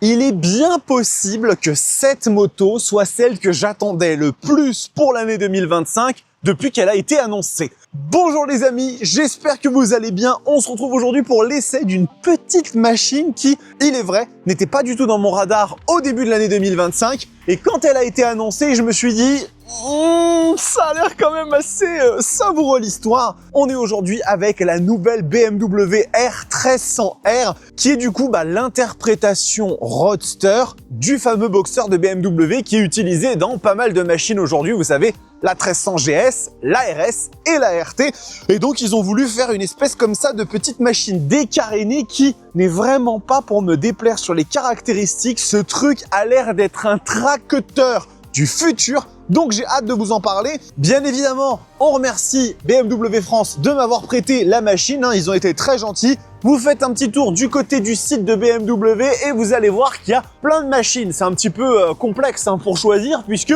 Il est bien possible que cette moto soit celle que j'attendais le plus pour l'année 2025 depuis qu'elle a été annoncée. Bonjour les amis, j'espère que vous allez bien. On se retrouve aujourd'hui pour l'essai d'une petite machine qui, il est vrai, n'était pas du tout dans mon radar au début de l'année 2025. Et quand elle a été annoncée, je me suis dit, ça a l'air quand même assez savoureux l'histoire. On est aujourd'hui avec la nouvelle BMW R1300R qui est du coup l'interprétation roadster du fameux boxer de BMW qui est utilisé dans pas mal de machines aujourd'hui. Vous savez, la 1300 GS, la RS et la RT. Et donc, ils ont voulu faire une espèce comme ça de petite machine décarénée qui n'est vraiment pas pour me déplaire sur les caractéristiques. Ce truc a l'air d'être un tracteur du futur. Donc, j'ai hâte de vous en parler. Bien évidemment, on remercie BMW France de m'avoir prêté la machine. Ils ont été très gentils. Vous faites un petit tour du côté du site de BMW et vous allez voir qu'il y a plein de machines. C'est un petit peu complexe pour choisir puisque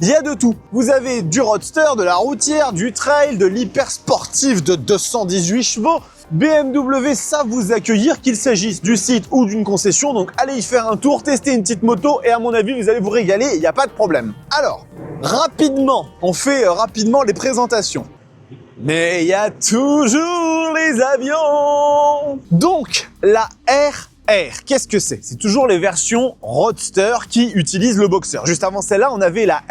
il y a de tout. Vous avez du roadster, de la routière, du trail, de l'hyper sportif de 218 chevaux. BMW savent vous accueillir, qu'il s'agisse du site ou d'une concession. Donc allez y faire un tour, tester une petite moto et à mon avis, vous allez vous régaler, il n'y a pas de problème. Alors, rapidement, on fait rapidement les présentations. Mais il y a toujours les avions. Donc, la R, qu'est-ce que c'est? C'est toujours les versions roadster qui utilisent le boxer. Juste avant celle-là, on avait la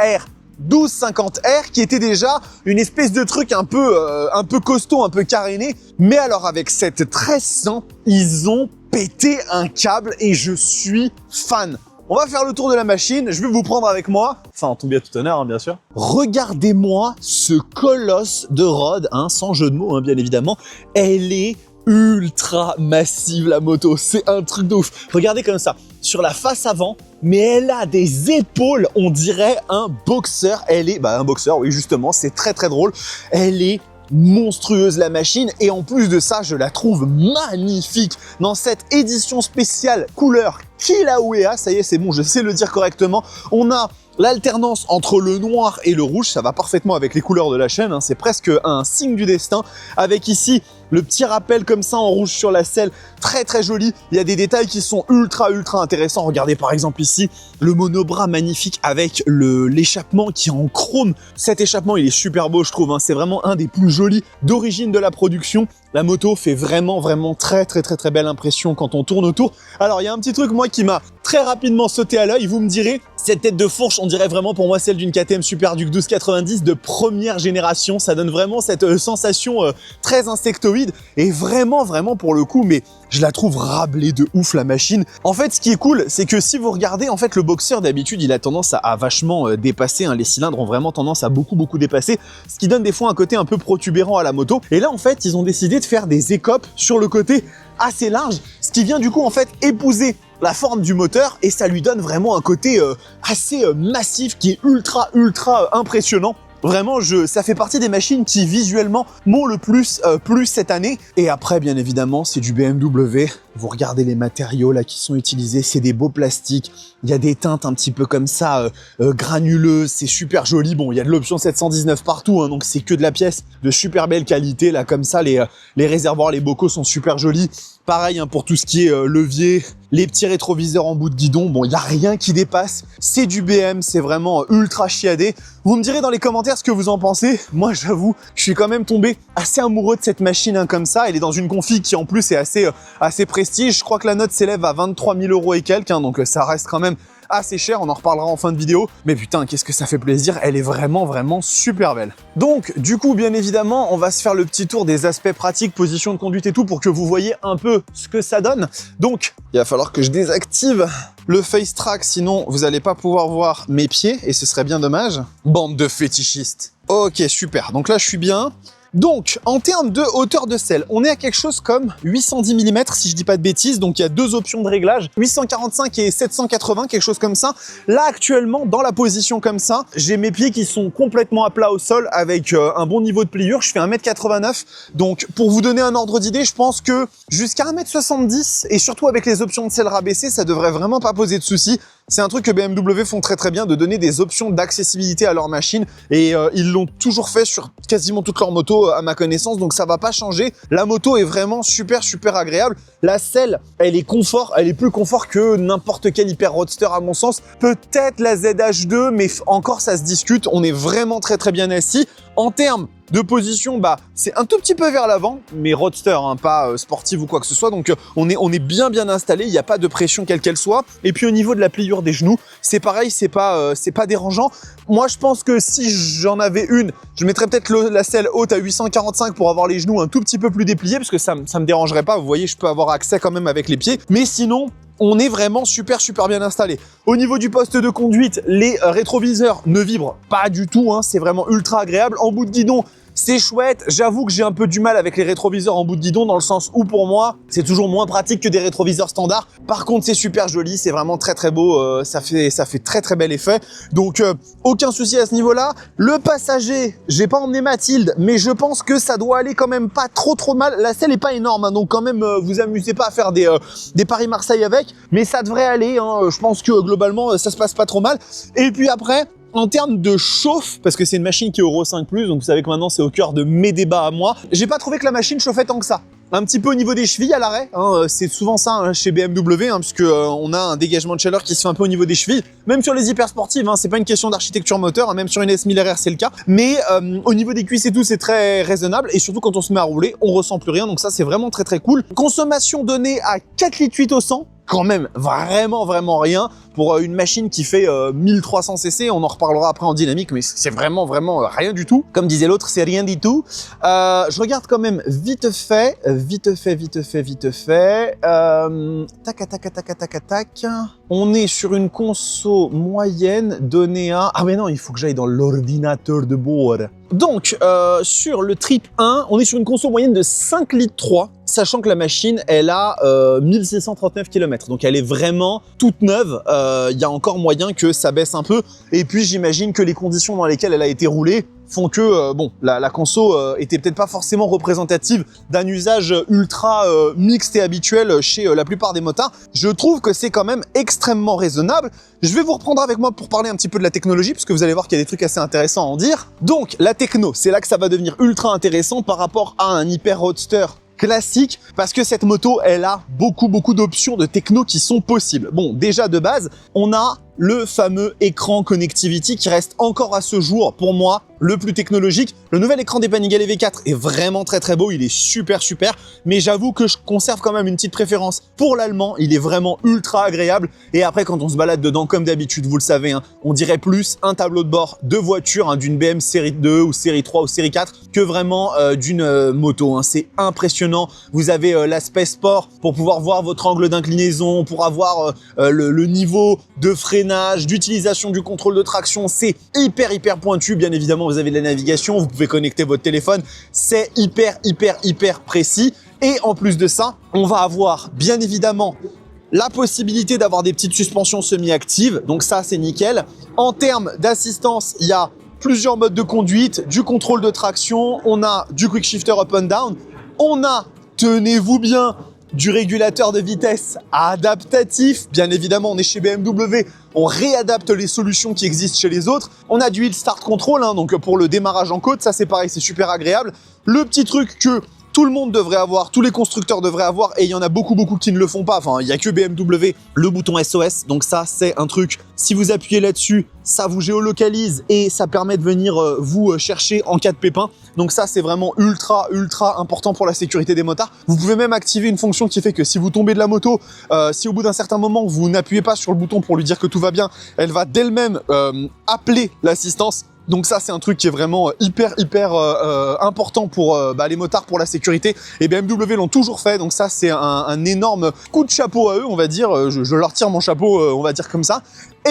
R1250R qui était déjà une espèce de truc un peu costaud, un peu caréné. Mais alors avec cette 1300, ils ont pété un câble et je suis fan. On va faire le tour de la machine, je vais vous prendre avec moi. Enfin, en tout bien tout honneur, bien sûr. Regardez-moi ce colosse de Rod, sans jeu de mots, bien évidemment. Elle est ultra massive la moto, c'est un truc de ouf. Regardez comme ça, sur la face avant, mais elle a des épaules, on dirait un boxeur. Elle est, un boxeur, oui justement, c'est très très drôle. Elle est monstrueuse la machine et en plus de ça, je la trouve magnifique. Dans cette édition spéciale couleur Kilauea, ça y est, c'est bon, je sais le dire correctement, on a l'alternance entre le noir et le rouge, ça va parfaitement avec les couleurs de la chaîne, c'est presque un signe du destin, avec ici le petit rappel comme ça en rouge sur la selle, très très joli. Il y a des détails qui sont ultra intéressants. Regardez par exemple ici le monobras magnifique avec l'échappement qui est en chrome. Cet échappement il est super beau je trouve, c'est vraiment un des plus jolis d'origine de la production. La moto fait vraiment très belle impression quand on tourne autour. Alors il y a un petit truc moi qui m'a très rapidement sauté à l'œil, vous me direz, cette tête de fourche on dirait vraiment pour moi celle d'une KTM Super Duke 1290 de première génération. Ça donne vraiment cette sensation très insectoïde et vraiment pour le coup, mais je la trouve rablée de ouf la machine. En fait, ce qui est cool, c'est que si vous regardez, en fait, le boxer d'habitude, il a tendance à vachement dépasser. Les cylindres ont vraiment tendance à beaucoup dépasser, ce qui donne des fois un côté un peu protubérant à la moto. Et là, en fait, ils ont décidé de faire des écopes sur le côté assez large, ce qui vient du coup en fait épouser la forme du moteur et ça lui donne vraiment un côté assez massif qui est ultra impressionnant. Vraiment, ça fait partie des machines qui visuellement m'ont le plus plu cette année. Et après, bien évidemment, c'est du BMW. Vous regardez les matériaux là qui sont utilisés, c'est des beaux plastiques. Il y a des teintes un petit peu comme ça, granuleuses, c'est super joli. Bon, il y a de l'option 719 partout, donc c'est que de la pièce de super belle qualité. Là, comme ça, les réservoirs, les bocaux sont super jolis. Pareil pour tout ce qui est levier, les petits rétroviseurs en bout de guidon, bon, il n'y a rien qui dépasse. C'est du BM, c'est vraiment ultra chiadé. Vous me direz dans les commentaires ce que vous en pensez. Moi, j'avoue, je suis quand même tombé assez amoureux de cette machine comme ça. Elle est dans une config qui en plus est assez prestige. Je crois que la note s'élève à 23 000 € et quelques, donc ça reste quand même assez cher, on en reparlera en fin de vidéo. Mais putain, qu'est-ce que ça fait plaisir, elle est vraiment super belle. Donc, du coup, bien évidemment, on va se faire le petit tour des aspects pratiques, position de conduite et tout, pour que vous voyez un peu ce que ça donne. Donc, il va falloir que je désactive le face track, sinon vous n'allez pas pouvoir voir mes pieds, et ce serait bien dommage. Bande de fétichistes. Ok, super, donc là je suis bien. Donc, en termes de hauteur de selle, on est à quelque chose comme 810 mm, si je dis pas de bêtises. Donc, il y a deux options de réglage, 845 et 780, quelque chose comme ça. Là, actuellement, dans la position comme ça, j'ai mes pieds qui sont complètement à plat au sol avec un bon niveau de pliure. Je fais 1m89. Donc, pour vous donner un ordre d'idée, je pense que jusqu'à 1m70 et surtout avec les options de selle rabaissées, ça devrait vraiment pas poser de soucis. C'est un truc que BMW font très très bien, de donner des options d'accessibilité à leur machine, et ils l'ont toujours fait sur quasiment toutes leurs motos à ma connaissance, donc ça va pas changer. La moto est vraiment super agréable. La selle, elle est confort, elle est plus confort que n'importe quel hyper roadster à mon sens. Peut-être la ZH2, mais encore ça se discute. On est vraiment très bien assis. En termes de position, bah c'est un tout petit peu vers l'avant, mais roadster, hein, pas sportif ou quoi que ce soit. Donc on est bien installé, il n'y a pas de pression quelle qu'elle soit. Et puis au niveau de la pliure des genoux, c'est pareil, c'est pas dérangeant. Moi je pense que si j'en avais une, je mettrais peut-être la selle haute à 845 pour avoir les genoux un tout petit peu plus dépliés, parce que ça me dérangerait pas. Vous voyez, je peux avoir accès quand même avec les pieds. Mais sinon, on est vraiment super bien installé. Au niveau du poste de conduite, les rétroviseurs ne vibrent pas du tout, hein, c'est vraiment ultra agréable. En bout de guidon, c'est chouette. J'avoue que j'ai un peu du mal avec les rétroviseurs en bout de guidon, dans le sens où pour moi, c'est toujours moins pratique que des rétroviseurs standards. Par contre, c'est super joli, c'est vraiment très beau, ça fait très bel effet. Donc aucun souci à ce niveau-là. Le passager, j'ai pas emmené Mathilde, mais je pense que ça doit aller quand même pas trop mal. La selle est pas énorme, hein, donc quand même vous amusez pas à faire des Paris-Marseille avec, mais ça devrait aller, hein. Je pense que globalement ça se passe pas trop mal. Et puis après, en termes de chauffe, parce que c'est une machine qui est Euro 5+, donc vous savez que maintenant c'est au cœur de mes débats à moi, j'ai pas trouvé que la machine chauffait tant que ça. Un petit peu au niveau des chevilles à l'arrêt, hein, c'est souvent ça, hein, chez BMW, hein, puisque on a un dégagement de chaleur qui se fait un peu au niveau des chevilles. Même sur les hyper sportives, hein, c'est pas une question d'architecture moteur, hein, même sur une S1000RR c'est le cas. Mais au niveau des cuisses et tout, c'est très raisonnable, et surtout quand on se met à rouler, on ressent plus rien, donc ça c'est vraiment très cool. Consommation donnée à 4,8 litres au 100. Quand même vraiment rien pour une machine qui fait 1300 cc. On en reparlera après en dynamique, mais c'est vraiment rien du tout. Comme disait l'autre, c'est rien du tout. Je regarde quand même vite fait. Tac. On est sur une conso moyenne donnée à... Ah mais non, il faut que j'aille dans l'ordinateur de bord. Donc, sur le Trip 1, on est sur une conso moyenne de 5,3 litres, sachant que la machine, elle a 1639 km. Donc, elle est vraiment toute neuve. Il y a encore moyen que ça baisse un peu. Et puis, j'imagine que les conditions dans lesquelles elle a été roulée font que, bon, la conso était peut-être pas forcément représentative d'un usage ultra mixte et habituel chez la plupart des motards. Je trouve que c'est quand même extrêmement raisonnable. Je vais vous reprendre avec moi pour parler un petit peu de la technologie, parce que vous allez voir qu'il y a des trucs assez intéressants à en dire. Donc, la techno, c'est là que ça va devenir ultra intéressant par rapport à un hyper roadster classique, parce que cette moto, elle a beaucoup d'options de techno qui sont possibles. Bon, déjà de base, on a le fameux écran connectivity qui reste encore à ce jour, pour moi, le plus technologique. Le nouvel écran des Panigale V4 est vraiment très beau, il est super, mais j'avoue que je conserve quand même une petite préférence pour l'allemand, il est vraiment ultra agréable. Et après, quand on se balade dedans, comme d'habitude, vous le savez, hein, on dirait plus un tableau de bord de voiture, hein, d'une BM série 2 ou série 3 ou série 4, que vraiment d'une moto, hein. C'est impressionnant. Vous avez l'aspect sport pour pouvoir voir votre angle d'inclinaison, pour avoir le niveau de freinage, d'utilisation du contrôle de traction. C'est hyper pointu. Bien évidemment, vous avez de la navigation, vous pouvez connecter votre téléphone. C'est hyper précis. Et en plus de ça, on va avoir bien évidemment la possibilité d'avoir des petites suspensions semi-actives. Donc ça, c'est nickel. En termes d'assistance, il y a plusieurs modes de conduite, du contrôle de traction, on a du quick shifter up and down, on a, tenez-vous bien, du régulateur de vitesse adaptatif. Bien évidemment, on est chez BMW, on réadapte les solutions qui existent chez les autres. On a du Hill Start Control, hein, donc pour le démarrage en côte, ça c'est pareil, c'est super agréable. Le petit truc que tout le monde devrait avoir, tous les constructeurs devraient avoir, et il y en a beaucoup qui ne le font pas. Enfin, il n'y a que BMW, le bouton SOS. Donc ça, c'est un truc, si vous appuyez là-dessus, ça vous géolocalise et ça permet de venir vous chercher en cas de pépin. Donc ça, c'est vraiment ultra important pour la sécurité des motards. Vous pouvez même activer une fonction qui fait que si vous tombez de la moto, si au bout d'un certain moment, vous n'appuyez pas sur le bouton pour lui dire que tout va bien, elle va d'elle-même appeler l'assistance. Donc ça, c'est un truc qui est vraiment hyper important pour les motards, pour la sécurité. Et BMW l'ont toujours fait, donc ça, c'est un énorme coup de chapeau à eux, on va dire. Je leur tire mon chapeau, on va dire comme ça.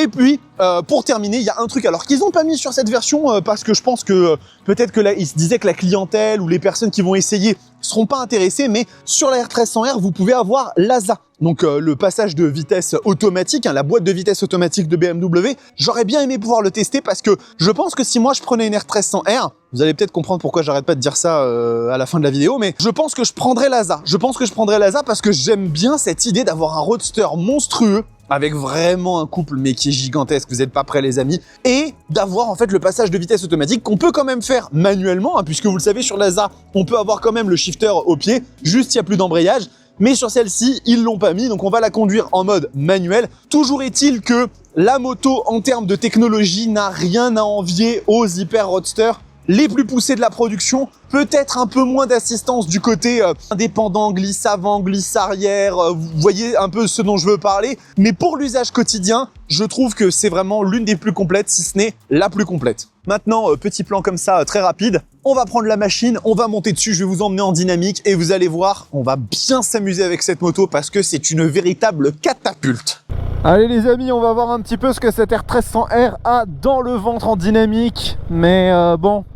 Et puis, pour terminer, il y a un truc alors qu'ils n'ont pas mis sur cette version parce que je pense que peut-être que là, ils se disaient que la clientèle ou les personnes qui vont essayer seront pas intéressées, mais sur la R1300R, vous pouvez avoir l'ASA. Donc le passage de vitesse automatique, hein, la boîte de vitesse automatique de BMW. J'aurais bien aimé pouvoir le tester parce que je pense que si moi je prenais une R1300R, vous allez peut-être comprendre pourquoi j'arrête pas de dire ça à la fin de la vidéo, mais je pense que je prendrais l'ASA. Je pense que je prendrais l'ASA parce que j'aime bien cette idée d'avoir un roadster monstrueux avec vraiment un couple mais qui est gigantesque, vous n'êtes pas prêts les amis, et d'avoir en fait le passage de vitesse automatique qu'on peut quand même faire manuellement, hein, puisque vous le savez sur l'Asa, on peut avoir quand même le shifter au pied, juste il n'y a plus d'embrayage, mais sur celle-ci, ils l'ont pas mis, donc on va la conduire en mode manuel. Toujours est-il que la moto, en termes de technologie, n'a rien à envier aux Hyper Roadster les plus poussés de la production, peut-être un peu moins d'assistance du côté indépendant, glisse avant, glisse arrière, vous voyez un peu ce dont je veux parler, mais pour l'usage quotidien, je trouve que c'est vraiment l'une des plus complètes, si ce n'est la plus complète. Maintenant, petit plan comme ça, très rapide, on va prendre la machine, on va monter dessus, je vais vous emmener en dynamique et vous allez voir, on va bien s'amuser avec cette moto parce que c'est une véritable catapulte. Allez les amis, on va voir un petit peu ce que cette R1300R a dans le ventre en dynamique, mais bon...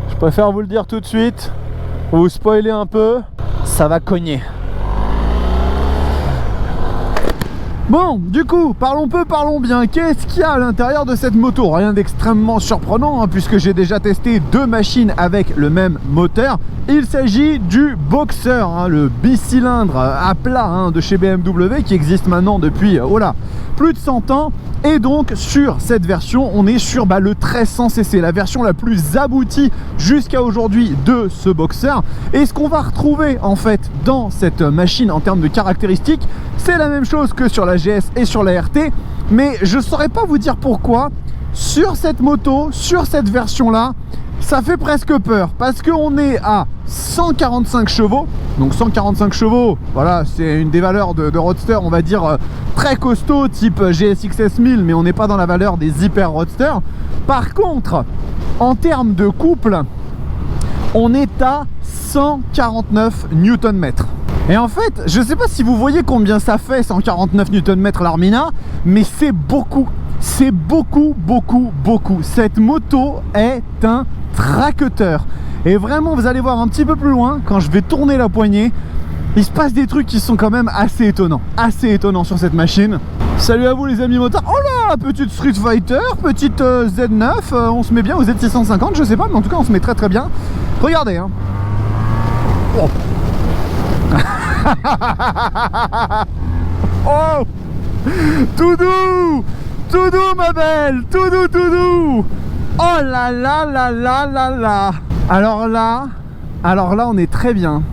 Je préfère vous le dire tout de suite, vous spoiler un peu, ça va cogner. Bon, du coup, parlons peu, parlons bien. Qu'est-ce qu'il y a à l'intérieur de cette moto? Rien d'extrêmement surprenant, hein, puisque j'ai déjà testé 2 machines avec le même moteur. Il s'agit du Boxer, hein, le bicylindre à plat hein, de chez BMW qui existe maintenant depuis plus de 100 ans. Et donc sur cette version, on est sur le 1300cc, la version la plus aboutie jusqu'à aujourd'hui de ce Boxer. Et ce qu'on va retrouver en fait dans cette machine en termes de caractéristiques, c'est la même chose que sur la GS et sur la RT, mais je saurais pas vous dire pourquoi sur cette moto, sur cette version là, ça fait presque peur parce qu'on est à 145 chevaux. Donc 145 chevaux, voilà, c'est une des valeurs de Roadster, on va dire très costaud, type GSX-S 1000, mais on n'est pas dans la valeur des Hyper Roadster. Par contre, en termes de couple, on est à 149 Nm. Et en fait, je sais pas si vous voyez combien ça fait 149 Nm l'Armina, mais c'est beaucoup. C'est beaucoup, beaucoup, beaucoup. Cette moto est un tracteur. Et vraiment, vous allez voir un petit peu plus loin, quand je vais tourner la poignée, il se passe des trucs qui sont quand même assez étonnants sur cette machine. Salut à vous les amis motards. Oh là, petite Street Fighter, petite Z9, on se met bien aux Z650, je sais pas, mais en tout cas on se met très très bien. Regardez, hein. Oh. Oh, tout doux, ma belle, tout doux. Oh là là là là là là. Alors là, on est très bien.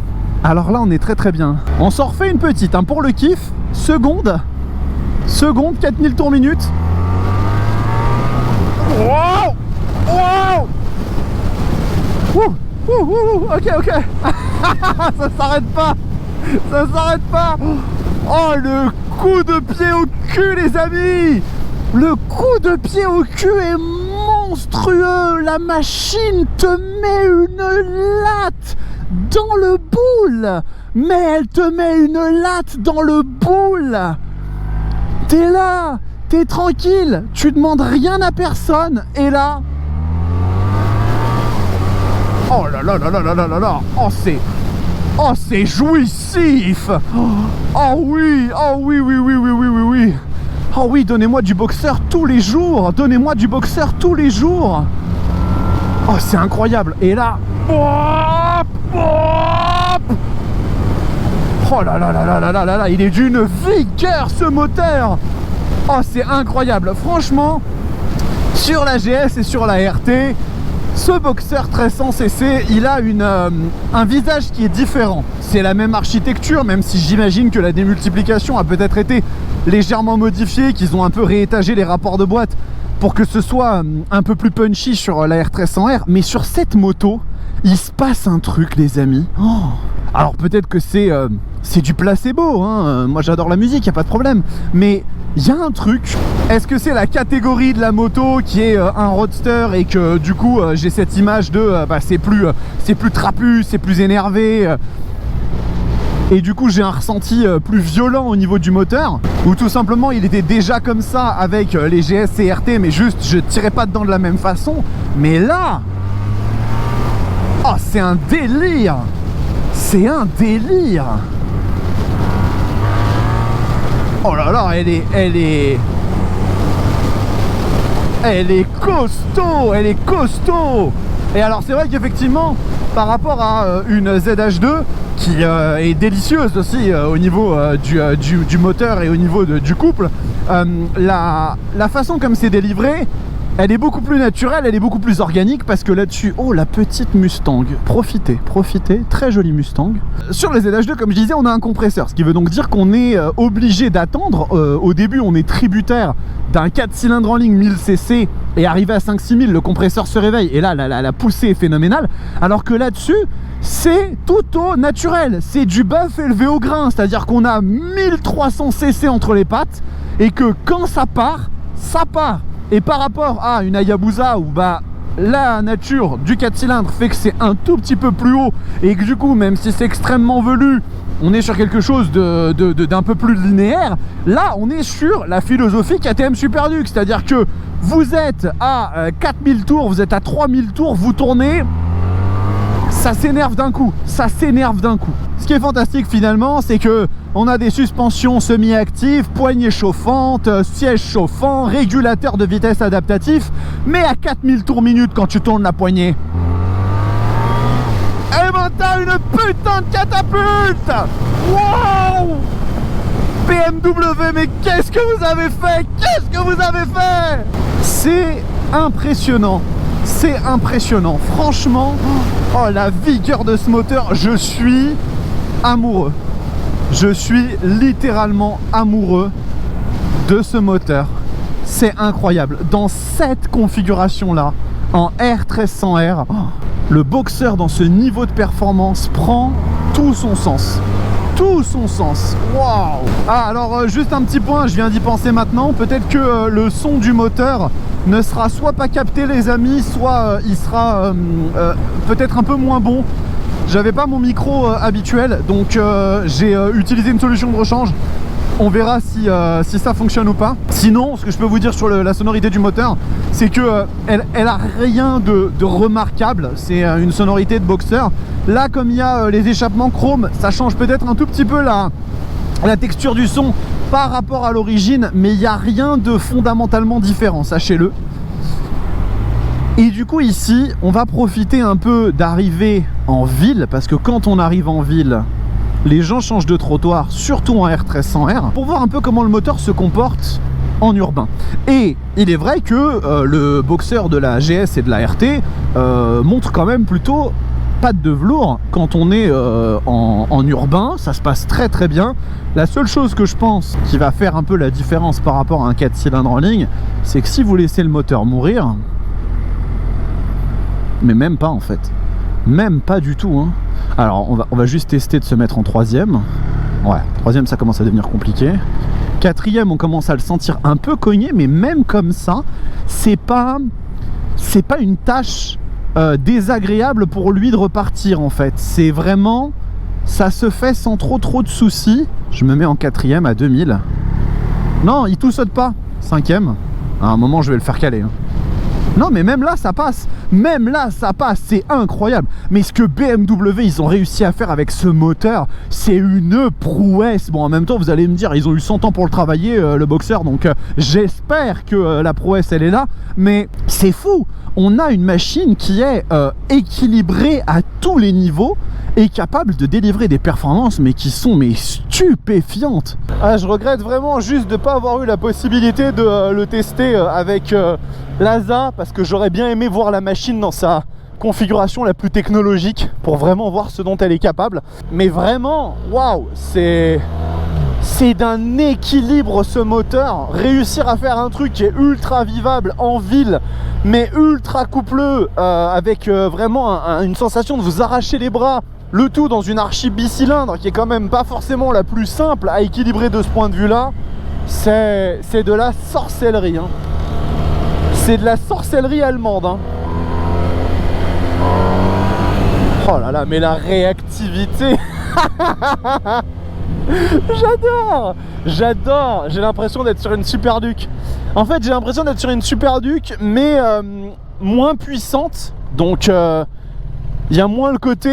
Alors là, on est très très bien. On s'en refait une petite, hein, pour le kiff. Seconde, 4000 tours minute. Wow, wow. Ok. Ça s'arrête pas. Oh, le coup de pied au cul, les amis. Le coup de pied au cul est monstrueux. La machine te met une latte dans le boule. Mais elle te met une latte dans le boule. T'es là, t'es tranquille, tu demandes rien à personne. Et là... Oh là là là là là là là. Oh, c'est jouissif. Oh oui. Oh oui, donnez-moi du Boxer tous les jours. Oh, c'est incroyable. Et là... Oh là là là là là là là là, il est d'une vigueur ce moteur. Oh, c'est incroyable. Franchement, sur la GS et sur la RT, ce Boxer 1300cc, il a un visage qui est différent. C'est la même architecture, même si j'imagine que la démultiplication a peut-être été légèrement modifiée, qu'ils ont un peu réétagé les rapports de boîte pour que ce soit un peu plus punchy sur la R1300R. Mais sur cette moto, il se passe un truc, les amis. Oh. Alors peut-être que c'est du placebo, hein. Moi j'adore la musique, y a pas de problème. Mais il y a un truc. Est-ce que c'est la catégorie de la moto qui est un roadster et que du coup j'ai cette image de c'est plus trapu, c'est plus énervé et du coup j'ai un ressenti plus violent au niveau du moteur, ou tout simplement il était déjà comme ça avec les GS et RT, mais juste je tirais pas dedans de la même façon. Mais là, oh, c'est un délire. Oh là là, elle est costaud. Et alors c'est vrai qu'effectivement, par rapport à une ZH2 qui est délicieuse aussi au niveau du moteur et au niveau du couple. La façon comme c'est délivré, elle est beaucoup plus naturelle, elle est beaucoup plus organique parce que là-dessus, oh la petite Mustang, profitez, très jolie Mustang. Sur les ZH2, comme je disais, on a un compresseur, ce qui veut donc dire qu'on est obligé d'attendre. Au début, on est tributaire d'un 4 cylindres en ligne 1000 cc et arrivé à 5-6 000, le compresseur se réveille et là, la poussée est phénoménale. Alors que là-dessus, c'est tout au naturel, c'est du bœuf élevé au grain, c'est-à-dire qu'on a 1300 cc entre les pattes et que quand ça part, ça part. Et par rapport à une Hayabusa où bah la nature du 4 cylindres fait que c'est un tout petit peu plus haut et que du coup même si c'est extrêmement velu, on est sur quelque chose d'un peu plus linéaire. Là on est sur la philosophie KTM Super Duke, c'est-à-dire que vous êtes à 4000 tours, vous êtes à 3000 tours, vous tournez, ça s'énerve d'un coup, Ce qui est fantastique finalement, c'est que on a des suspensions semi-actives, poignées chauffantes, siège chauffant, régulateur de vitesse adaptatif, mais à 4000 tours minute quand tu tournes la poignée. Eh ben t'as une putain de catapulte. Wow, BMW, mais qu'est-ce que vous avez fait? C'est impressionnant. Franchement, oh la vigueur de ce moteur, je suis amoureux. Je suis littéralement amoureux de ce moteur. C'est incroyable. Dans cette configuration-là, en R1300R, le Boxer dans ce niveau de performance prend tout son sens. Waouh. Ah, alors juste un petit point, je viens d'y penser maintenant. Peut-être que le son du moteur ne sera soit pas capté, les amis, soit il sera peut-être un peu moins bon. J'avais pas mon micro habituel, donc j'ai utilisé une solution de rechange. On verra si ça fonctionne ou pas. Sinon, ce que je peux vous dire sur la sonorité du moteur, c'est que elle a rien de remarquable. C'est une sonorité de Boxer. Là, comme il y a les échappements chrome, ça change peut-être un tout petit peu la texture du son par rapport à l'origine, mais il n'y a rien de fondamentalement différent, sachez-le. Et du coup ici, on va profiter un peu d'arriver en ville, parce que quand on arrive en ville, les gens changent de trottoir, surtout en R1300R, pour voir un peu comment le moteur se comporte en urbain. Et il est vrai que le Boxer de la GS et de la RT montre quand même plutôt patte de velours. Quand on est en urbain, ça se passe très bien. La seule chose que je pense qui va faire un peu la différence par rapport à un 4 cylindres en ligne, c'est que si vous laissez le moteur mourir, mais même pas en fait, même pas du tout, hein. Alors on va juste tester de se mettre en troisième. Ouais, troisième ça commence à devenir compliqué. Quatrième on commence à le sentir un peu cogné, mais même comme ça, c'est pas une tâche désagréable pour lui de repartir en fait. C'est vraiment, ça se fait sans trop de soucis. Je me mets en quatrième à 2000. Non, il tout saute pas. Cinquième, à un moment je vais le faire caler, hein. Non mais même là ça passe, c'est incroyable. Mais ce que BMW ils ont réussi à faire avec ce moteur, c'est une prouesse. Bon, en même temps vous allez me dire, ils ont eu 100 ans pour le travailler, le Boxer, donc j'espère que la prouesse elle est là. Mais c'est fou, on a une machine qui est équilibrée à tous les niveaux et capable de délivrer des performances mais qui sont stupéfiantes. Ah, je regrette vraiment juste de ne pas avoir eu la possibilité de le tester avec l'ASA, parce que j'aurais bien aimé voir la machine dans sa configuration la plus technologique pour vraiment voir ce dont elle est capable. Mais vraiment, waouh, c'est d'un équilibre ce moteur. Réussir à faire un truc qui est ultra vivable en ville mais ultra coupleux, avec vraiment une sensation de vous arracher les bras, le tout dans une archi bicylindre qui est quand même pas forcément la plus simple à équilibrer de ce point de vue là. C'est de la sorcellerie, hein. C'est de la sorcellerie allemande, hein. Oh là là, mais la réactivité. J'adore. J'ai l'impression d'être sur une Super Duke. En fait, j'ai l'impression d'être sur une Super Duke, mais moins puissante. Donc Il y a moins le côté,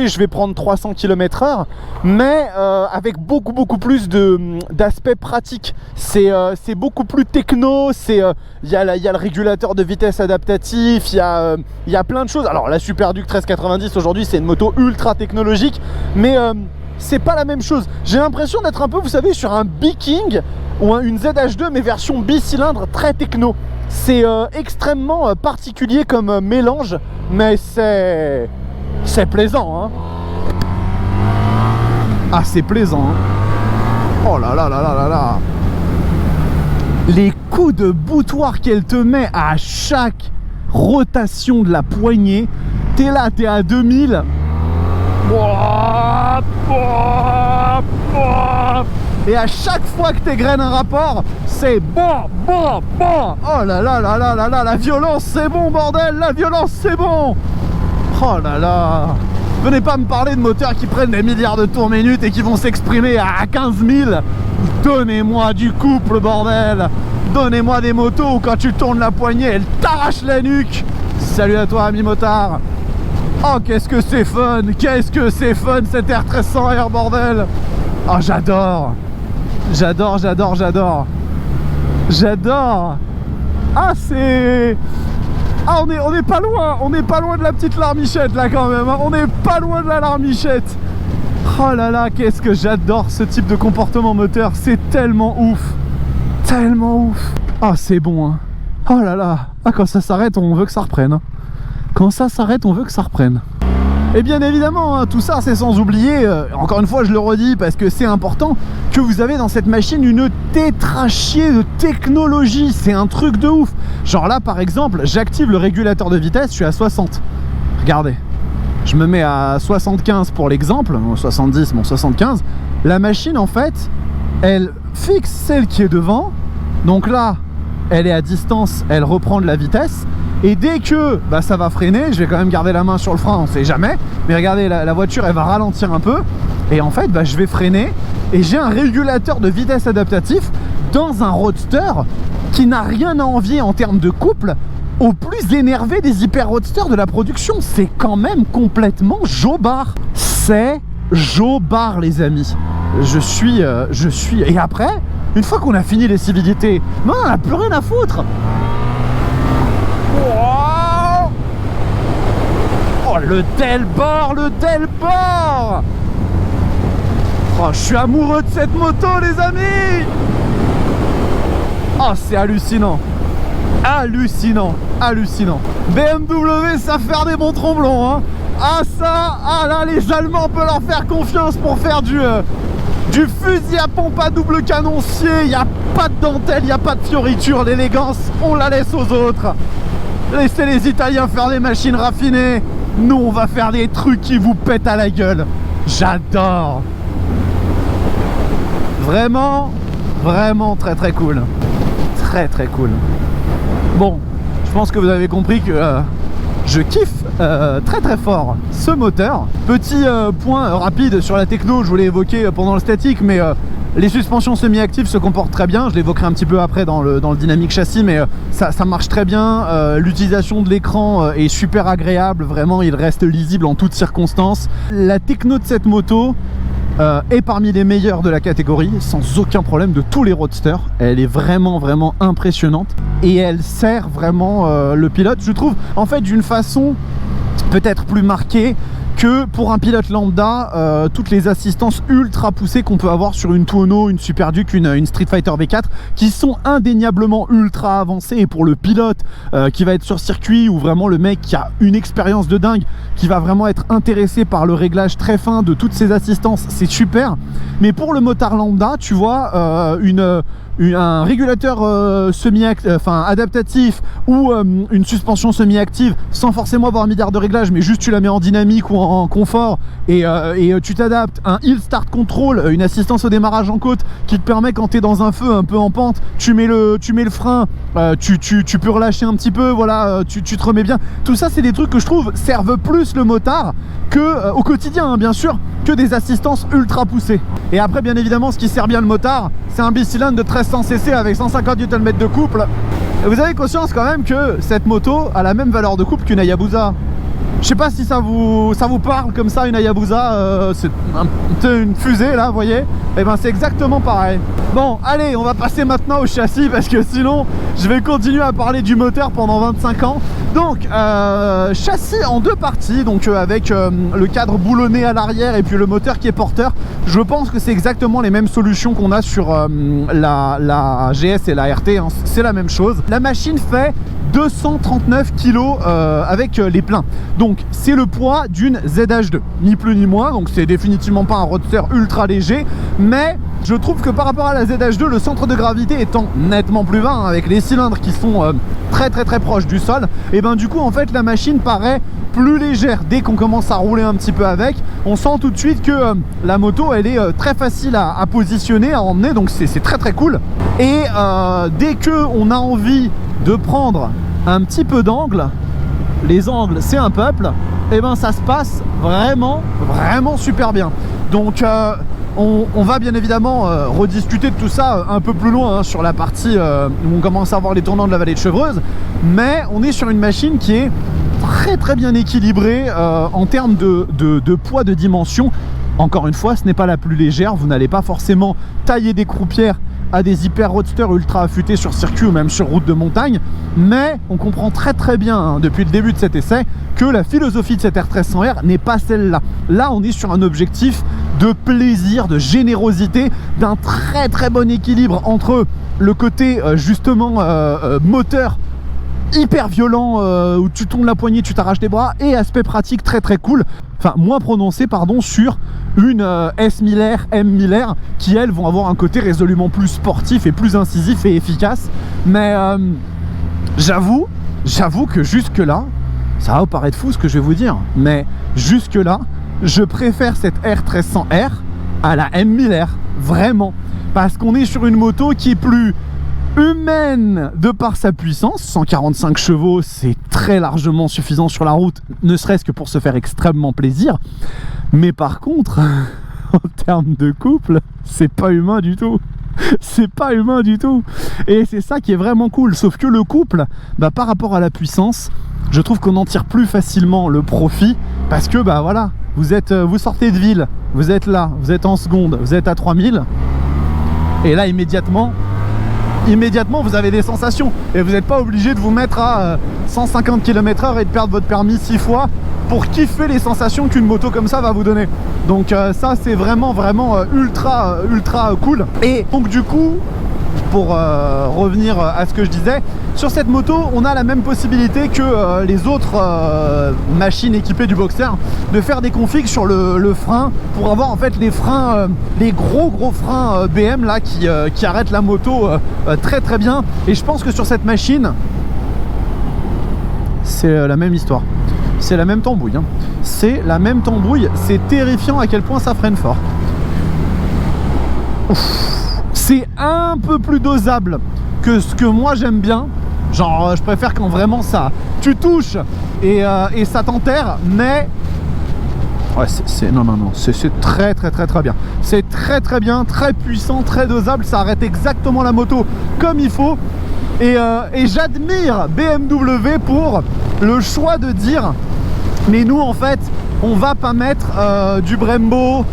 je vais prendre 300 km/h, mais avec beaucoup plus d'aspect pratique. C'est beaucoup plus techno. Il y a le régulateur de vitesse adaptatif. Il y a plein de choses. Alors la Super Duke 1390 aujourd'hui, c'est une moto ultra technologique, mais c'est pas la même chose. J'ai l'impression d'être un peu, vous savez, sur un B-King ou une ZH2 mais version bicylindre très techno. C'est extrêmement particulier comme mélange, mais c'est plaisant, hein. Ah, c'est plaisant, hein. Oh là là là là là là. Les coups de boutoir qu'elle te met à chaque rotation de la poignée. T'es là, t'es à 2000. Et à chaque fois que t'égrènes un rapport, c'est bon. Oh là là là là là là, la violence c'est bon, bordel, la violence c'est bon. Oh là là. Venez pas me parler de moteurs qui prennent des milliards de tours minute et qui vont s'exprimer à 15 000. Donnez-moi du couple, bordel. Donnez-moi des motos où quand tu tournes la poignée, elle t'arrache la nuque. Salut à toi, ami motard. Oh, qu'est-ce que c'est fun. Qu'est-ce que c'est fun, cette R1300R, bordel. Oh, j'adore. J'adore. Ah, c'est... Ah, on est pas loin. On est pas loin de la petite larmichette, là, quand même, hein. On est pas loin de la larmichette. Oh là là, qu'est-ce que j'adore ce type de comportement moteur. C'est tellement ouf. Ah, c'est bon, hein. Oh là là. Ah, quand ça s'arrête, on veut que ça reprenne. Et bien évidemment, hein, tout ça c'est sans oublier, encore une fois je le redis parce que c'est important, que vous avez dans cette machine une tétrachier de technologie. C'est un truc de ouf. Genre là par exemple, j'active le régulateur de vitesse, je suis à 60. Regardez, je me mets à 75 pour l'exemple, 70, bon 75. La machine en fait, elle fixe celle qui est devant. Donc là, elle est à distance, elle reprend de la vitesse. Et dès que ça va freiner, je vais quand même garder la main sur le frein, on sait jamais. Mais regardez, la voiture, elle va ralentir un peu. Et en fait, je vais freiner. Et j'ai un régulateur de vitesse adaptatif dans un roadster qui n'a rien à envier en termes de couple au plus énervé des hyper roadsters de la production. C'est quand même complètement jobard. C'est jobard, les amis. Je suis... Et après, une fois qu'on a fini les civilités, on n'a plus rien à foutre. Oh, le Delbord. Oh, je suis amoureux de cette moto, les amis. Oh, c'est hallucinant. BMW, ça fait des bons tromblons, hein. Ah ça, ah là, les Allemands, on peut leur faire confiance pour faire du fusil à pompe à double canoncier. Il n'y a pas de dentelle, il n'y a pas de fioriture. L'élégance, on la laisse aux autres. Laissez les Italiens faire des machines raffinées. Nous, on va faire des trucs qui vous pètent à la gueule. J'adore. Vraiment très cool. Très cool. Bon, je pense que vous avez compris que je kiffe très fort ce moteur. Petit point rapide sur la techno, je voulais évoquer pendant le statique, mais les suspensions semi-actives se comportent très bien. Je l'évoquerai un petit peu après dans le dynamique châssis, mais ça marche très bien. L'utilisation de l'écran est super agréable. Vraiment, il reste lisible en toutes circonstances. La techno de cette moto est parmi les meilleures de la catégorie, sans aucun problème, de tous les roadsters. Elle est vraiment impressionnante et elle sert vraiment le pilote, je trouve, en fait, d'une façon peut-être plus marquée que pour un pilote lambda. Toutes les assistances ultra poussées qu'on peut avoir sur une Tuono, une Super Duke, une Street Fighter V4, qui sont indéniablement ultra avancées. Et pour le pilote qui va être sur circuit, ou vraiment le mec qui a une expérience de dingue, qui va vraiment être intéressé par le réglage très fin de toutes ces assistances, c'est super. Mais pour le motard lambda, tu vois, un régulateur adaptatif ou une suspension semi-active, sans forcément avoir un milliard de réglages, mais juste tu la mets en dynamique ou en confort et tu t'adaptes. Un hill start control, une assistance au démarrage en côte qui te permet, quand tu es dans un feu un peu en pente, tu mets le frein, tu peux relâcher un petit peu, voilà, tu te remets bien. Tout ça, c'est des trucs que je trouve servent plus le motard que au quotidien, hein, bien sûr, que des assistances ultra poussées. Et après, bien évidemment, ce qui sert bien le motard, c'est un bicylindre de 1300 cc avec 150 Nm de couple. Et vous avez conscience quand même que cette moto a la même valeur de couple qu'une Hayabusa. Je sais pas si ça vous parle comme ça, une Hayabusa, c'est une fusée là, vous voyez. Et ben c'est exactement pareil. Bon, allez, on va passer maintenant au châssis parce que sinon je vais continuer à parler du moteur pendant 25 ans. Donc, châssis en deux parties, donc avec le cadre boulonné à l'arrière et puis le moteur qui est porteur. Je pense que c'est exactement les mêmes solutions qu'on a sur la GS et la RT, hein. C'est la même chose. La machine fait 239 kg avec les pleins. Donc c'est le poids d'une ZH2, ni plus ni moins. Donc c'est définitivement pas un roadster ultra léger, mais je trouve que par rapport à la ZH2, le centre de gravité étant nettement plus bas, hein, avec les cylindres qui sont très proches du sol, et ben du coup en fait la machine paraît plus légère. Dès qu'on commence à rouler un petit peu avec, on sent tout de suite que la moto elle est très facile à positionner, à emmener, donc c'est très cool. Et dès que on a envie de prendre un petit peu d'angle, les angles c'est un peuple, et ben ça se passe vraiment super bien. Donc on va bien évidemment rediscuter de tout ça un peu plus loin, hein, sur la partie où on commence à voir les tournants de la vallée de Chevreuse, mais on est sur une machine qui est très bien équilibrée en termes de poids, de dimension. Encore une fois, ce n'est pas la plus légère, vous n'allez pas forcément tailler des croupières à des hyper roadsters ultra affûtés sur circuit ou même sur route de montagne, mais on comprend très bien, hein, depuis le début de cet essai, que la philosophie de cette R1300R n'est pas celle-là. Là, on est sur un objectif de plaisir, de générosité, d'un très bon équilibre entre le côté justement moteur hyper violent, où tu tournes la poignée, tu t'arraches les bras, et aspect pratique très cool, enfin moins prononcé pardon, sur une S1000R, M1000R qui elles vont avoir un côté résolument plus sportif et plus incisif et efficace. Mais j'avoue que jusque là, ça va vous paraître fou ce que je vais vous dire, mais jusque là je préfère cette R1300R à la M1000R, vraiment, parce qu'on est sur une moto qui est plus humaine de par sa puissance. 145 chevaux, c'est très largement suffisant sur la route, ne serait-ce que pour se faire extrêmement plaisir. Mais par contre, en termes de couple, c'est pas humain du tout. C'est pas humain du tout. Et c'est ça qui est vraiment cool. Sauf que le couple, bah, par rapport à la puissance, je trouve qu'on en tire plus facilement le profit. Parce que bah voilà, vous sortez de ville, vous êtes là, vous êtes en seconde, vous êtes à 3000. Et là immédiatement vous avez des sensations. Et vous n'êtes pas obligé de vous mettre à 150 km/h et de perdre votre permis 6 fois pour kiffer les sensations qu'une moto comme ça va vous donner. Donc ça c'est vraiment ultra cool. Et donc du coup, pour revenir à ce que je disais, sur cette moto on a la même possibilité que les autres machines équipées du Boxster, de faire des configs sur le frein pour avoir en fait les freins, les gros freins BM là qui arrêtent la moto très bien. Et je pense que sur cette machine c'est la même histoire, c'est la même tambouille, hein. C'est la même tambouille, c'est terrifiant à quel point ça freine fort. C'est un peu plus dosable que ce que moi j'aime bien. Genre je préfère quand vraiment ça, tu touches et ça t'enterre, mais ouais, non, c'est très bien. C'est très bien, très puissant, très dosable, ça arrête exactement la moto comme il faut. Et j'admire BMW pour le choix de dire, mais nous en fait on va pas mettre du Brembo,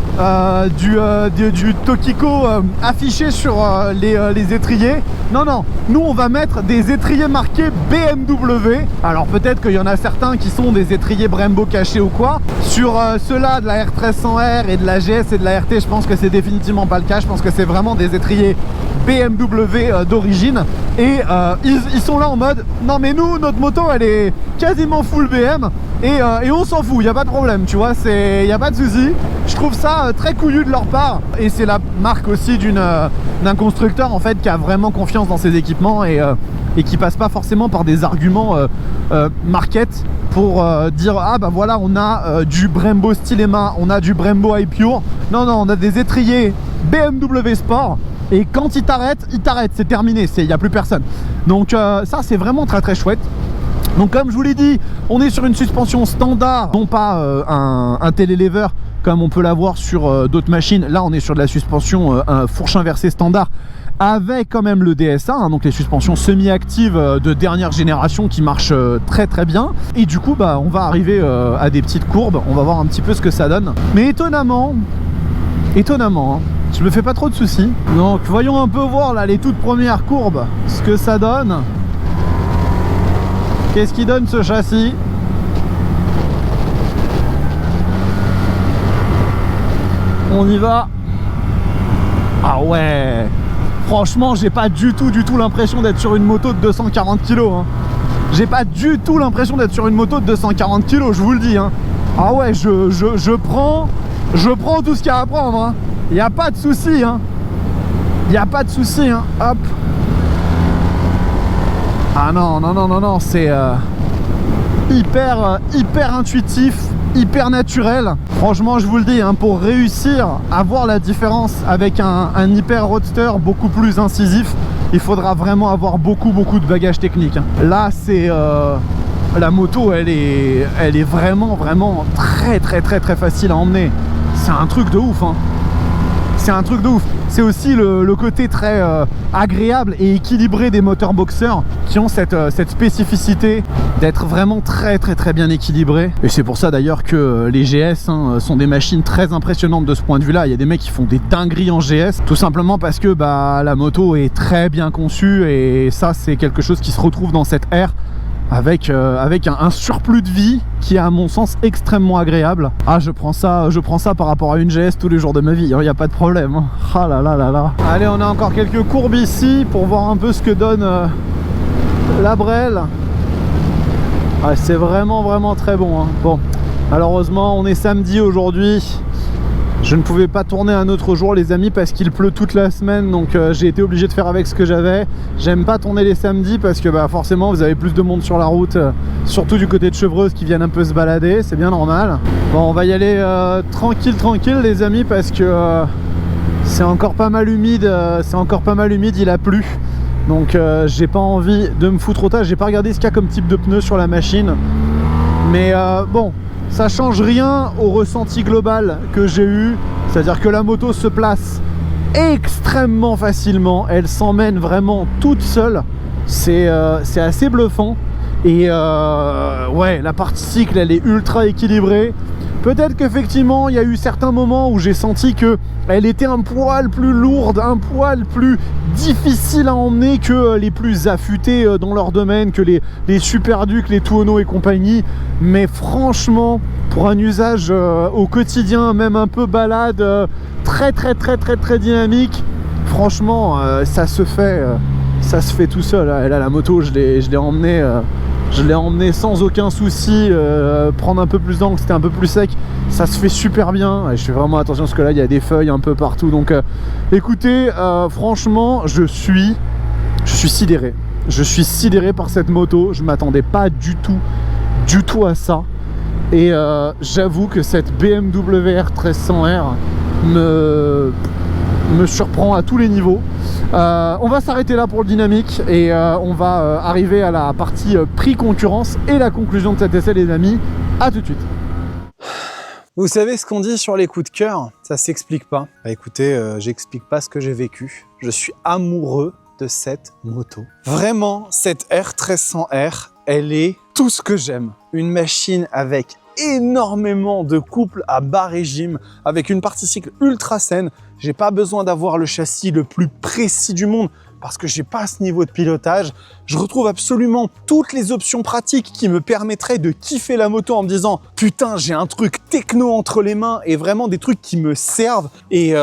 du Tokiko affiché sur les étriers. Non, nous on va mettre des étriers marqués BMW. Alors peut-être qu'il y en a certains qui sont des étriers Brembo cachés ou quoi. Sur ceux-là de la R1300R et de la GS et de la RT, je pense que c'est définitivement pas le cas. Je pense que c'est vraiment des étriers BMW d'origine. Et ils sont là en mode, non mais nous, notre moto elle est quasiment full BM. Et on s'en fout, il n'y a pas de problème, tu vois, il n'y a pas de souci. Je trouve ça très couillu de leur part. Et c'est la marque aussi d'un constructeur en fait qui a vraiment confiance dans ses équipements et qui passe pas forcément par des arguments market pour dire ah bah voilà on a du Brembo Stylema, on a du Brembo iPure. Non, on a des étriers BMW Sport. Et quand il t'arrête, c'est terminé, il n'y a plus personne. Donc ça c'est vraiment très chouette. Donc comme je vous l'ai dit, on est sur une suspension standard, non pas un télélever comme on peut l'avoir sur d'autres machines. Là on est sur de la suspension fourche inversée standard avec quand même le DSA, hein, donc les suspensions semi-actives de dernière génération qui marchent très très bien. Et du coup, bah, on va arriver à des petites courbes, on va voir un petit peu ce que ça donne. Mais étonnamment, hein, je me fais pas trop de soucis. Donc voyons un peu voir là les toutes premières courbes, ce que ça donne. Qu'est-ce qui donne ce châssis? On y va. Ah ouais, franchement j'ai pas du tout l'impression d'être sur une moto de 240 kg hein. J'ai pas du tout l'impression d'être sur une moto de 240 kg, je vous le dis hein. Ah ouais, je prends tout ce qu'il y a à prendre hein. Y a pas de souci hein. Y a pas de souci hein. Hop. Ah non, c'est hyper intuitif, hyper naturel. Franchement, je vous le dis, hein, pour réussir à voir la différence avec un hyper roadster beaucoup plus incisif, il faudra vraiment avoir beaucoup de bagages techniques. Hein. Là, c'est la moto, elle est vraiment très facile à emmener. C'est un truc de ouf. Hein. C'est un truc de ouf. C'est aussi le côté très agréable et équilibré des moteurs boxers qui ont cette spécificité d'être vraiment très bien équilibrés. Et c'est pour ça d'ailleurs que les GS hein, sont des machines très impressionnantes de ce point de vue là. Il y a des mecs qui font des dingueries en GS, tout simplement parce que bah, la moto est très bien conçue et ça c'est quelque chose qui se retrouve dans cette R. Avec un surplus de vie qui est à mon sens extrêmement agréable. Ah, je prends ça par rapport à une GS tous les jours de ma vie, il n'y a pas de problème. Hein. Ah là là là là. Allez, on a encore quelques courbes ici pour voir un peu ce que donne la Brel. Ah, c'est vraiment très bon. Hein. Bon, malheureusement, on est samedi aujourd'hui. Je ne pouvais pas tourner un autre jour les amis parce qu'il pleut toute la semaine, donc j'ai été obligé de faire avec ce que j'avais. J'aime pas tourner les samedis parce que bah, forcément vous avez plus de monde sur la route, surtout du côté de Chevreuse qui viennent un peu se balader, c'est bien normal. Bon, on va y aller tranquille les amis parce que c'est encore pas mal humide, il a plu. Donc j'ai pas envie de me foutre au tas, j'ai pas regardé ce qu'il y a comme type de pneus sur la machine. Mais bon, ça change rien au ressenti global que j'ai eu, c'est-à-dire que la moto se place extrêmement facilement, elle s'emmène vraiment toute seule, c'est assez bluffant. Et ouais, la partie cycle elle est ultra équilibrée. Peut-être qu'effectivement il y a eu certains moments où j'ai senti que elle était un poil plus lourde, un poil plus difficile à emmener que les plus affûtés dans leur domaine, que les Super Duke, les Tuono et compagnie. Mais franchement, pour un usage au quotidien, même un peu balade, très dynamique, franchement ça se fait tout seul. Et là la moto je l'ai emmenée. Je l'ai emmené sans aucun souci, prendre un peu plus d'angle, c'était un peu plus sec, ça se fait super bien. Et je fais vraiment attention parce que là il y a des feuilles un peu partout. Donc écoutez, franchement je suis sidéré. Je suis sidéré par cette moto, je m'attendais pas du tout à ça. Et j'avoue que cette BMW R1300R me surprend à tous les niveaux. On va s'arrêter là pour le dynamique et on va arriver à la partie prix concurrence et la conclusion de cet essai les amis. À tout de suite. Vous savez ce qu'on dit sur les coups de cœur, ça s'explique pas. Bah écoutez, j'explique pas ce que j'ai vécu. Je suis amoureux de cette moto. Vraiment, cette R1300R, elle est tout ce que j'aime. Une machine avec énormément de couple à bas régime, avec une partie cycle ultra saine. J'ai pas besoin d'avoir le châssis le plus précis du monde parce que j'ai pas ce niveau de pilotage. Je retrouve absolument toutes les options pratiques qui me permettraient de kiffer la moto en me disant putain, j'ai un truc techno entre les mains et vraiment des trucs qui me servent et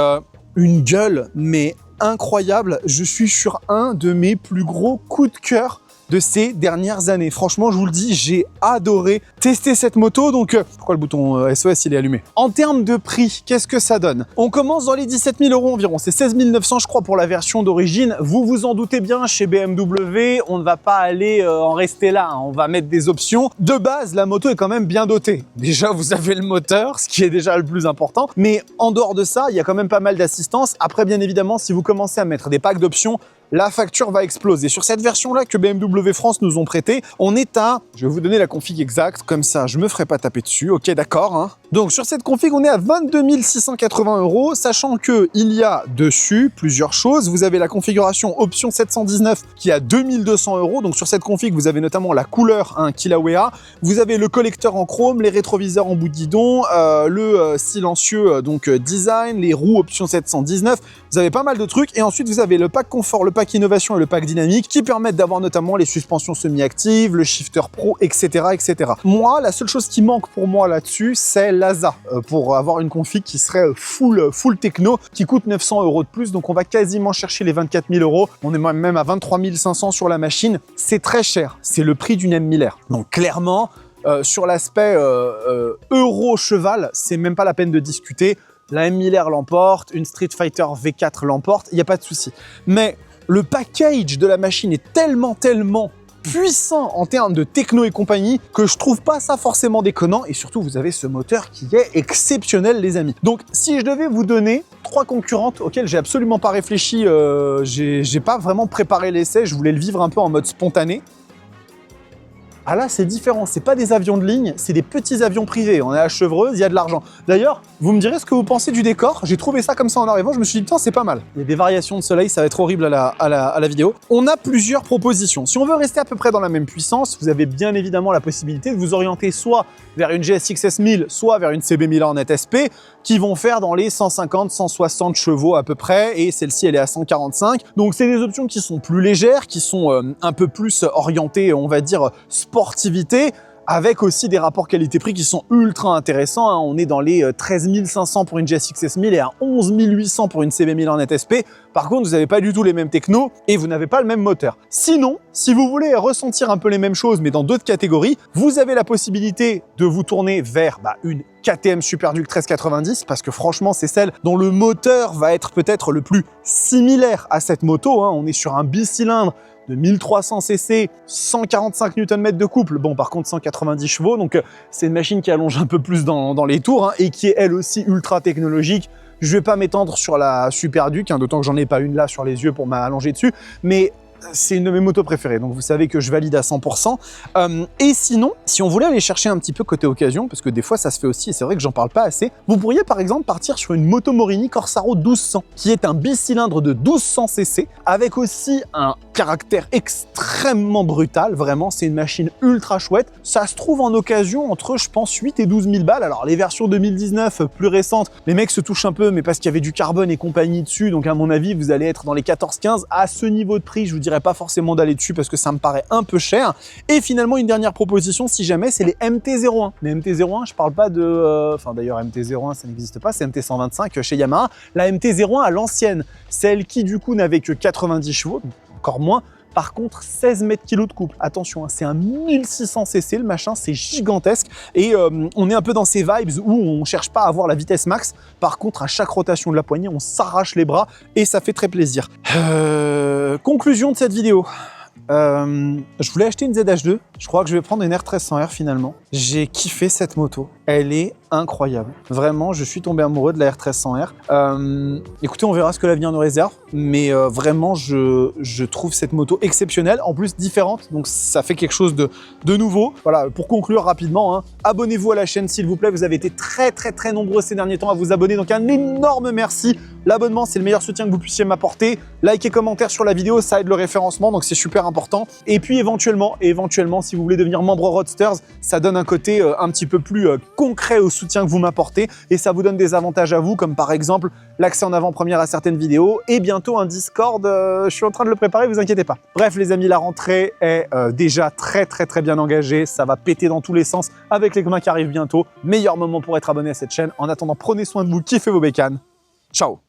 une gueule mais incroyable. Je suis sur un de mes plus gros coups de cœur de ces dernières années. Franchement, je vous le dis, j'ai adoré tester cette moto. Donc, pourquoi le bouton SOS il est allumé? En termes de prix, qu'est-ce que ça donne? On commence dans les 17 000 € environ. C'est 16 900, je crois, pour la version d'origine. Vous vous en doutez bien, chez BMW, on ne va pas aller en rester là. Hein. On va mettre des options. De base, la moto est quand même bien dotée. Déjà, vous avez le moteur, ce qui est déjà le plus important. Mais en dehors de ça, il y a quand même pas mal d'assistance. Après, bien évidemment, si vous commencez à mettre des packs d'options, la facture va exploser. Sur cette version-là que BMW France nous ont prêtée, on est à... Je vais vous donner la config exacte, comme ça je me ferai pas taper dessus, ok d'accord hein. Donc sur cette config, on est à 22 680 €, sachant qu'il y a dessus plusieurs choses. Vous avez la configuration option 719 qui est à 2200 €, donc sur cette config, vous avez notamment la couleur Kilauea, vous avez le collecteur en chrome, les rétroviseurs en bout de guidon, le silencieux design, les roues option 719, vous avez pas mal de trucs, et ensuite vous avez le pack confort, le pack innovation et le pack dynamique qui permettent d'avoir notamment les suspensions semi-actives, le shifter pro, etc., etc. Moi, la seule chose qui manque pour moi là-dessus, c'est l'ASA, pour avoir une config qui serait full techno, qui coûte 900 € de plus, donc on va quasiment chercher les 24 000 €, on est même à 23 500 sur la machine, c'est très cher, c'est le prix d'une M. Miller. Donc clairement, sur l'aspect euro-cheval, c'est même pas la peine de discuter. La M. Miller l'emporte, une Street Fighter V4 l'emporte, il n'y a pas de souci. Mais le package de la machine est tellement puissant en termes de techno et compagnie que je trouve pas ça forcément déconnant, et surtout vous avez ce moteur qui est exceptionnel les amis. Donc si je devais vous donner 3 concurrentes auxquelles j'ai absolument pas réfléchi, j'ai pas vraiment préparé l'essai, je voulais le vivre un peu en mode spontané. Ah là, c'est différent, c'est pas des avions de ligne, c'est des petits avions privés. On est à Chevreuse, il y a de l'argent. D'ailleurs, vous me direz ce que vous pensez du décor. J'ai trouvé ça comme ça en arrivant, je me suis dit, putain, c'est pas mal. Il y a des variations de soleil, ça va être horrible à la vidéo. On a plusieurs propositions. Si on veut rester à peu près dans la même puissance, vous avez bien évidemment la possibilité de vous orienter soit vers une GSX S1000, soit vers une CB 1000 Hornet SP, qui vont faire dans les 150-160 chevaux à peu près, et celle-ci, elle est à 145. Donc, c'est des options qui sont plus légères, qui sont un peu plus orientées, on va dire, sportivité, avec aussi des rapports qualité-prix qui sont ultra intéressants. On est dans les 13 500 pour une GSX S1000 et à 11 800 pour une CB 1000 Hornet SP. Par contre, vous n'avez pas du tout les mêmes technos et vous n'avez pas le même moteur. Sinon, si vous voulez ressentir un peu les mêmes choses, mais dans d'autres catégories, vous avez la possibilité de vous tourner vers une KTM Super Duke 1390, parce que franchement, c'est celle dont le moteur va être peut-être le plus similaire à cette moto. On est sur un bicylindre de 1300 cc, 145 Nm de couple, bon par contre 190 chevaux, donc c'est une machine qui allonge un peu plus dans les tours, et qui est elle aussi ultra technologique. Je vais pas m'étendre sur la Super Duke, d'autant que j'en ai pas une là sur les yeux pour m'allonger dessus, mais c'est une de mes motos préférées, donc vous savez que je valide à 100%. Et sinon, si on voulait aller chercher un petit peu côté occasion, parce que des fois ça se fait aussi, et c'est vrai que j'en parle pas assez, vous pourriez par exemple partir sur une moto Morini Corsaro 1200, qui est un bicylindre de 1200 cc, avec aussi un caractère extrêmement brutal, vraiment, c'est une machine ultra chouette. Ça se trouve en occasion entre, je pense, 8 et 12 000 balles. Alors les versions 2019 plus récentes, les mecs se touchent un peu, mais parce qu'il y avait du carbone et compagnie dessus, donc à mon avis, vous allez être dans les 14-15. À ce niveau de prix, je vous dirais pas forcément d'aller dessus parce que ça me paraît un peu cher. Et finalement, une dernière proposition, si jamais, c'est les MT-01. Les MT-01, je parle pas de... Enfin d'ailleurs, MT-01, ça n'existe pas, c'est MT-125 chez Yamaha. La MT-01 à l'ancienne, celle qui du coup n'avait que 90 chevaux, donc encore moins. Par contre, 16 mètres kg de couple. Attention, c'est un 1600 cc, le machin, c'est gigantesque. Et on est un peu dans ces vibes où on cherche pas à avoir la vitesse max. Par contre, à chaque rotation de la poignée, on s'arrache les bras et ça fait très plaisir. Conclusion de cette vidéo. Je voulais acheter une ZH2. Je crois que je vais prendre une R1300R finalement. J'ai kiffé cette moto. Elle est incroyable. Vraiment, je suis tombé amoureux de la R1300R. Écoutez, on verra ce que l'avenir nous réserve. Mais vraiment, je trouve cette moto exceptionnelle. En plus, différente. Donc, ça fait quelque chose de nouveau. Voilà, pour conclure rapidement, abonnez-vous à la chaîne s'il vous plaît. Vous avez été très nombreux ces derniers temps à vous abonner. Donc, un énorme merci. L'abonnement, c'est le meilleur soutien que vous puissiez m'apporter. Likez, commentaire sur la vidéo, ça aide le référencement. Donc, c'est super important. Et puis, éventuellement, si vous voulez devenir membre Roadsters, ça donne un côté un petit peu plus concret au soutien que vous m'apportez et ça vous donne des avantages à vous, comme par exemple l'accès en avant-première à certaines vidéos et bientôt un Discord. Je suis en train de le préparer, vous inquiétez pas. Bref les amis, la rentrée est déjà très bien engagée, ça va péter dans tous les sens avec les communs qui arrivent bientôt. Meilleur moment pour être abonné à cette chaîne. En attendant, prenez soin de vous, kiffez vos bécanes. Ciao.